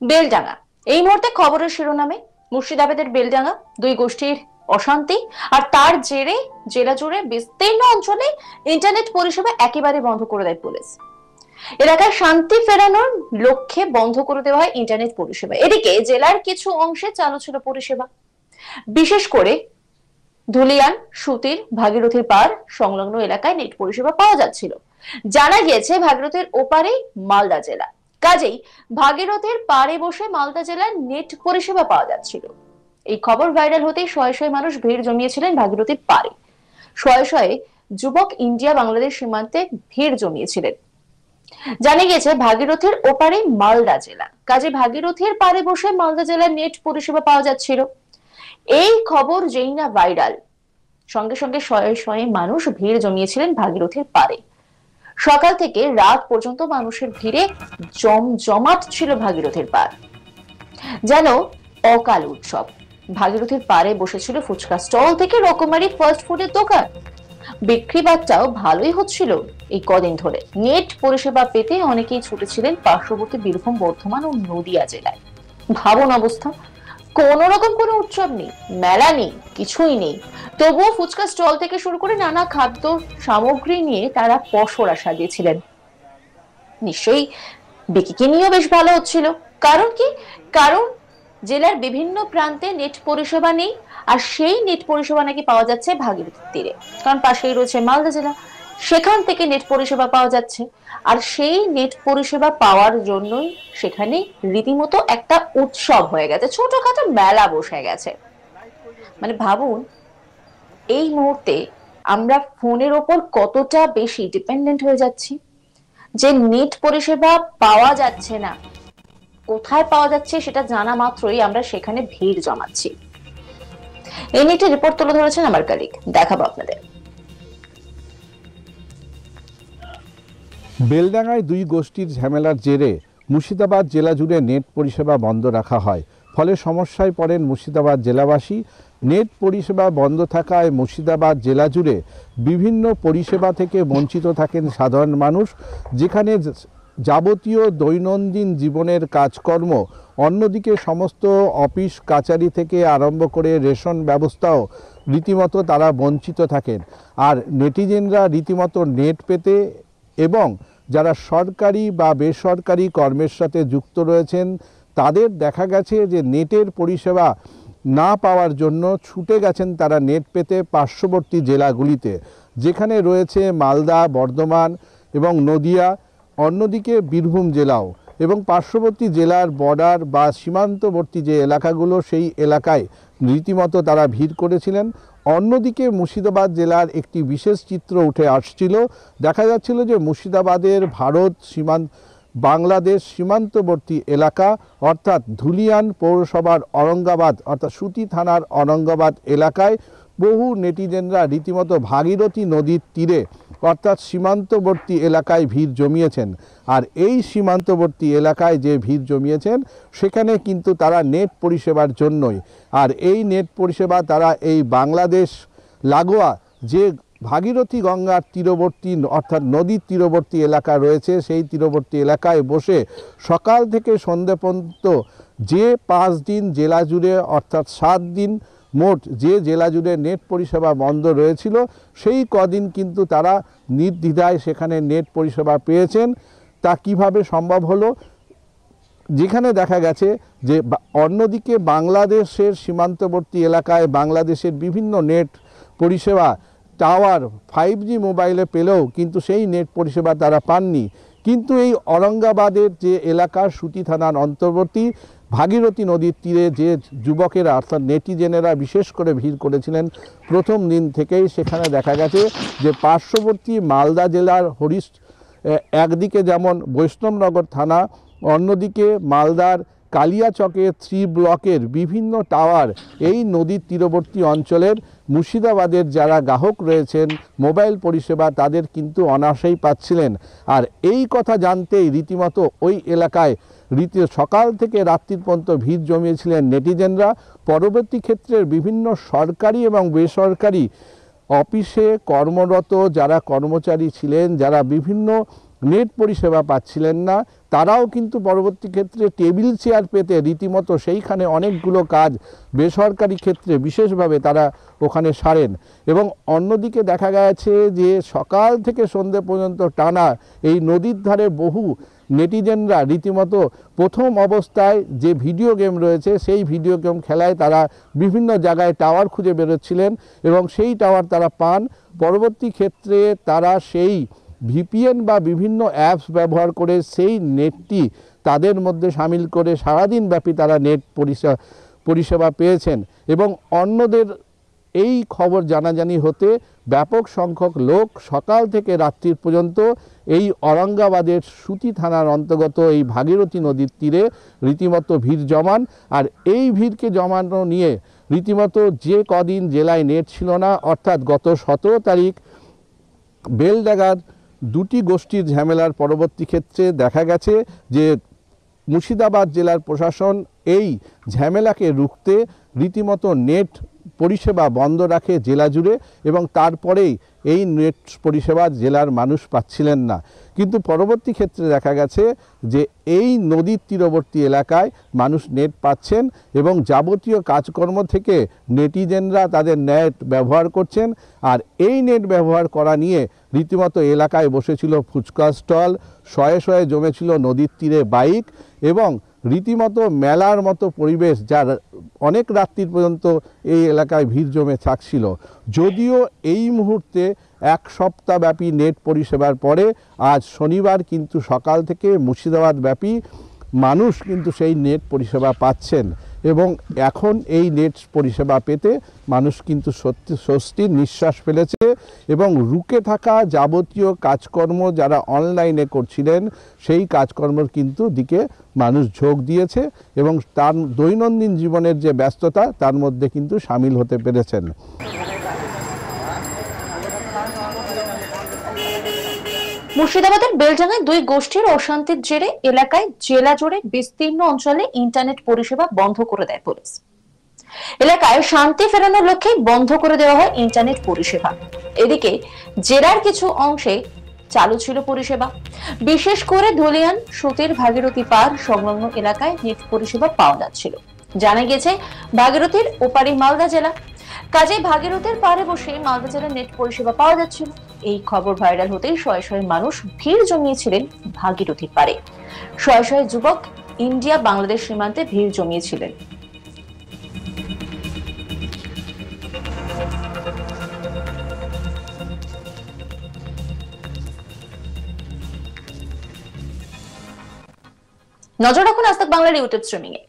বেলডাঙ্গা এই মুহূর্তে খবরের শিরোনামে। মুর্শিদাবাদের বেলডাঙ্গা দুই গোষ্ঠীর অশান্তি আর তার জেরে জেলা জুড়ে বিস্তীর্ণ অঞ্চলে ইন্টারনেট পরিষেবা একেবারে বন্ধ করে দেয় পুলিশ। এলাকায় শান্তি ফেরানোর লক্ষ্যে বন্ধ করে দেওয়া হয় ইন্টারনেট পরিষেবা। এদিকে জেলার কিছু অংশে চালু ছিল পরিষেবা, বিশেষ করে ধুলিয়ান, সুতির, ভাগীরথীর পার সংলগ্ন এলাকায় নেট পরিষেবা পাওয়া যাচ্ছিল। জানা গিয়েছে ভাগীরথীর ওপারে মালদা জেলা, কাজেই ভাগীরথীর পারে বসে মালদা জেলার নেট পরিষেবা পাওয়া যাচ্ছিল। এই খবর ভাইরাল হতেই শয়ে শয়ে মানুষ ভিড় জমিয়েছিলেন ভাগীরথীর পারে। শয়ে শয়ে যুবক ইন্ডিয়া বাংলাদেশ সীমান্তে ভিড় জমিয়েছিলেন। জানা গিয়েছে ভাগীরথীর ওপারে মালদা জেলা, কাজে ভাগীরথীর পারে বসে মালদা জেলার নেট পরিষেবা পাওয়া যাচ্ছিল। এই খবর যেই না ভাইরাল, সঙ্গে সঙ্গে শয়ে শয়ে মানুষ ভিড় জমিয়েছিলেন ভাগীরথীর পারে। সকাল থেকে রাত পর্যন্ত মানুষের ভিড়ে জমজমাট ছিল ভাগীরথীর পার, যেন অকাল উৎসব। ভাগীরথীর পারে বসেছিল ফুচকা স্টল থেকে রকমারি ফাস্ট ফুডের দোকান। বিক্রি বাট্টাও ভালোই হচ্ছিল। এই কদিন ধরে নেট পরিষেবা পেতে অনেকেই ছুটেছিলেন পার্শ্ববর্তী বীরভূম, বর্ধমান ও নদিয়া জেলায়। ভাবুন অবস্থা, কোন রকম কোনো উৎসব নেই, মেলা নেই, কিছুই নেই, তবুও ফুচকা স্টল থেকে শুরু করে নানা খাদ্য সামগ্রী নিয়ে তারা পসরা সাজিয়েছিলেন। নিশ্চয়ই বিক্রি নিয়েও বেশ ভালো হচ্ছিল। কারণ কি? কারণ জেলার বিভিন্ন প্রান্তে নেট পরিষেবা নেই, আর সেই নেট পরিষেবা নাকি পাওয়া যাচ্ছে ভাগীরথীর তীরে, কারণ পাশেই রয়েছে মালদা জেলা, সেখান থেকে নেট পরিষেবা পাওয়া যাচ্ছে। আর সেই নেট পরিষেবা পাওয়ার জন্যই সেখানে রীতিমতো একটা উৎসব হয়ে গেছে, ছোটখাটো মেলা বসে গেছে। মানে ভাবুন, এই মুহূর্তে আমরা ফোনের ওপর কতটা বেশি ডিপেন্ডেন্ট হয়ে যাচ্ছি, যে নেট পরিষেবা পাওয়া যাচ্ছে না, কোথায় পাওয়া যাচ্ছে সেটা জানা মাত্রই আমরা সেখানে ভিড় জমাচ্ছি। এই নিয়ে একটি রিপোর্ট তুলে ধরেছেন আমার কলিগ, দেখাবো আপনাদের। বেলডাঙ্গায় দুই গোষ্ঠীর ঝামেলার জেরে মুর্শিদাবাদ জেলা জুড়ে নেট পরিষেবা বন্ধ রাখা হয়। ফলে সমস্যায় পড়েন মুর্শিদাবাদ জেলাবাসী। নেট পরিষেবা বন্ধ থাকায় মুর্শিদাবাদ জেলা জুড়ে বিভিন্ন পরিষেবা থেকে বঞ্চিত থাকেন সাধারণ মানুষ, যেখানে যাবতীয় দৈনন্দিন জীবনের কাজকর্ম, অন্যদিকে সমস্ত অফিস কাচারি থেকে আরম্ভ করে রেশন ব্যবস্থাও রীতিমতো তারা বঞ্চিত থাকেন। আর নেটিজেনরা রীতিমতো নেট পেতে এবং যারা সরকারি বা বেসরকারি কর্মের সাথে যুক্ত রয়েছেন তাদের দেখা গেছে যে নেটের পরিষেবা না পাওয়ার জন্য ছুটে গেছেন তারা নেট পেতে পার্শ্ববর্তী জেলাগুলিতে, যেখানে রয়েছে মালদা, বর্ধমান এবং নদিয়া, অন্যদিকে বীরভূম জেলাও, এবং পার্শ্ববর্তী জেলার বর্ডার বা সীমান্তবর্তী যে এলাকাগুলো সেই এলাকায় রীতিমতো তারা ভিড় করেছিলেন। অন্যদিকে মুর্শিদাবাদ জেলার একটি বিশেষ চিত্র উঠে আসছিল। দেখা যাচ্ছিল যে মুর্শিদাবাদের ভারত বাংলাদেশ সীমান্তবর্তী এলাকা অর্থাৎ ধুলিয়ান পৌরসভার অরঙ্গাবাদ অর্থাৎ সুতি থানার অরঙ্গাবাদ এলাকায় বহু নেটিজেনরা রীতিমতো ভাগীরথী নদীর তীরে অর্থাৎ সীমান্তবর্তী এলাকায় ভিড় জমিয়েছেন। আর এই সীমান্তবর্তী এলাকায় যে ভিড় জমিয়েছেন সেখানে কিন্তু তারা নেট পরিষেবার জন্যই। আর এই নেট পরিষেবা তারা এই বাংলাদেশ লাগোয়া যে ভাগীরথী গঙ্গার তীরবর্তী অর্থাৎ নদীর তীরবর্তী এলাকা রয়েছে সেই তীরবর্তী এলাকায় বসে সকাল থেকে সন্ধ্যে পর্যন্ত যে 5 দিন জেলা জুড়ে অর্থাৎ 7 দিন মোট যে জেলা জুড়ে নেট পরিষেবা বন্ধ রয়েছিল সেই কদিন কিন্তু তারা নির্দ্বিধায় সেখানে নেট পরিষেবা পেয়েছেন। তা কিভাবে সম্ভব হলো? যেখানে দেখা গেছে যে অন্যদিকে বাংলাদেশের সীমান্তবর্তী এলাকায় বাংলাদেশের বিভিন্ন নেট পরিষেবা টাওয়ার 5G মোবাইলে পেলেও কিন্তু সেই নেট পরিষেবা তারা পাননি। কিন্তু এই অরঙ্গাবাদের যে এলাকার সুতি থানার অন্তর্বর্তী ভাগীরথী নদীর তীরে যে যুবকেরা অর্থাৎ নেটিজেনেরা বিশেষ করে ভিড় করেছিলেন প্রথম দিন থেকেই, সেখানে দেখা গেছে যে পার্শ্ববর্তী মালদা জেলার একদিকে যেমন বৈষ্ণবনগর থানা, অন্যদিকে মালদার কালিয়াচকের 3 ব্লকের বিভিন্ন টাওয়ার এই নদীর তীরবর্তী অঞ্চলের মুর্শিদাবাদের যারা গ্রাহক রয়েছেন মোবাইল পরিষেবা তাদের কিন্তু অনায়াসেই পাচ্ছিলেন। আর এই কথা জানতেই রীতিমতো ওই এলাকায় সকাল থেকে রাত্রির পর্যন্ত ভিড় জমিয়েছিলেন নেটিজেনরা। পরবর্তী ক্ষেত্রের বিভিন্ন সরকারি এবং বেসরকারি অফিসে কর্মরত যারা কর্মচারী ছিলেন, যারা বিভিন্ন নেট পরিষেবা পাচ্ছিলেন না, তারাও কিন্তু পরবর্তী ক্ষেত্রে টেবিল চেয়ার পেতে রীতিমতো সেইখানে অনেকগুলো কাজ বেসরকারি ক্ষেত্রে বিশেষভাবে তারা ওখানে সারেন। এবং অন্যদিকে দেখা গেছে যে সকাল থেকে সন্ধ্যে পর্যন্ত টানা এই নদীর ধারে বহু নেটিজেনরা রীতিমতো প্রথম অবস্থায় যে ভিডিও গেম রয়েছে সেই ভিডিও গেম খেলায় তারা বিভিন্ন জায়গায় টাওয়ার খুঁজে বেরোচ্ছিলেন এবং সেই টাওয়ার তারা পান। পরবর্তী ক্ষেত্রে তারা সেই ভিপিএন বা বিভিন্ন অ্যাপস ব্যবহার করে সেই নেটটি তাদের মধ্যে সামিল করে সারাদিন ব্যাপী তারা নেট পরিষেবা পেয়েছেন। এবং অন্যদের এই খবর জানাজানি হতে ব্যাপক সংখ্যক লোক সকাল থেকে রাত্রি পর্যন্ত এই ঔরঙ্গাবাদের সুতি থানার অন্তর্গত এই ভাগীরথী নদীর তীরে রীতিমতো ভিড় জমান। আর এই ভিড়কে জমানো নিয়ে রীতিমতো যে কদিন জেলায় নেট ছিল না, অর্থাৎ গত 17 তারিখ বেলডাঙ্গার দুটি গোষ্ঠীর ঝামেলার পরবর্তী ক্ষেত্রে দেখা গেছে যে মুর্শিদাবাদ জেলার প্রশাসন এই ঝামেলাকে রুখতে রীতিমতো নেট পরিষেবা বন্ধ রাখে জেলা জুড়ে এবং তারপরেই এই নেট পরিষেবা জেলার মানুষ পাচ্ছিলেন না। কিন্তু পরবর্তী ক্ষেত্রে দেখা গেছে যে এই নদীর তীরবর্তী এলাকায় মানুষ নেট পাচ্ছেন এবং যাবতীয় কাজকর্ম থেকে নেটিজেনরা তাদের নেট ব্যবহার করছেন। আর এই নেট ব্যবহার করা নিয়ে রীতিমতো এলাকায় বসেছিল ফুচকা স্টল, শয়ে শয়ে জমেছিল নদীর তীরে বাইক এবং রীতিমতো মেলার মতো পরিবেশ, যার অনেক রাত্রি পর্যন্ত এই এলাকায় ভিড় জমে থাকছিল। যদিও এই মুহূর্তে এক সপ্তাহব্যাপী নেট পরিষেবার পরে আজ শনিবার কিন্তু সকাল থেকে মুর্শিদাবাদ ব্যাপী মানুষ কিন্তু সেই নেট পরিষেবা পাচ্ছেন এবং এখন এই নেট পরিষেবা পেতে মানুষ কিন্তু স্বস্তির নিঃশ্বাস ফেলেছে এবং রুকে থাকা যাবতীয় কাজকর্ম যারা অনলাইনে করছিলেন সেই কাজকর্মের কিন্তু দিকে মানুষ ঝোঁক দিয়েছে এবং তার দৈনন্দিন জীবনের যে ব্যস্ততা তার মধ্যে কিন্তু সামিল হতে পেরেছেন। মুর্শিদাবাদের বেলডাঙ্গায় দুই গোষ্ঠীর অশান্তির জেরে এলাকায় জেলা জুড়ে বিস্তীর্ণ অঞ্চলে ইন্টারনেট পরিষেবা বন্ধ করে দেয় পুলিশ। এলাকায় শান্তি ফেরানোর লক্ষ্যে বন্ধ করে দেওয়া হয় ইন্টারনেট পরিষেবা। এদিকে জেলার কিছু অংশে চালু ছিল পরিষেবা, বিশেষ করে ধুলিয়ান সুতির ভাগীরথী পার সংলগ্ন এলাকায় নেট পরিষেবা পাওয়া যাচ্ছিল। জানা গেছে ভাগীরথীর ওপারে মালদা জেলা, কাজে ভাগীরথীর পারে বসে মালদা জেলার নেট পরিষেবা পাওয়া যাচ্ছিল। এই খবর ভাইরাল হতেই শয়ে শয়ে মানুষ ভিড় জমিয়েছিলেন ভাগীরথীর পারে। শয়ে শয়ে যুবক ইন্ডিয়া বাংলাদেশ সীমান্তে ভিড় জমিয়েছিলেন। নজর রাখুন আজ তাক বাংলার ইউটিউব স্ট্রিমিং এ।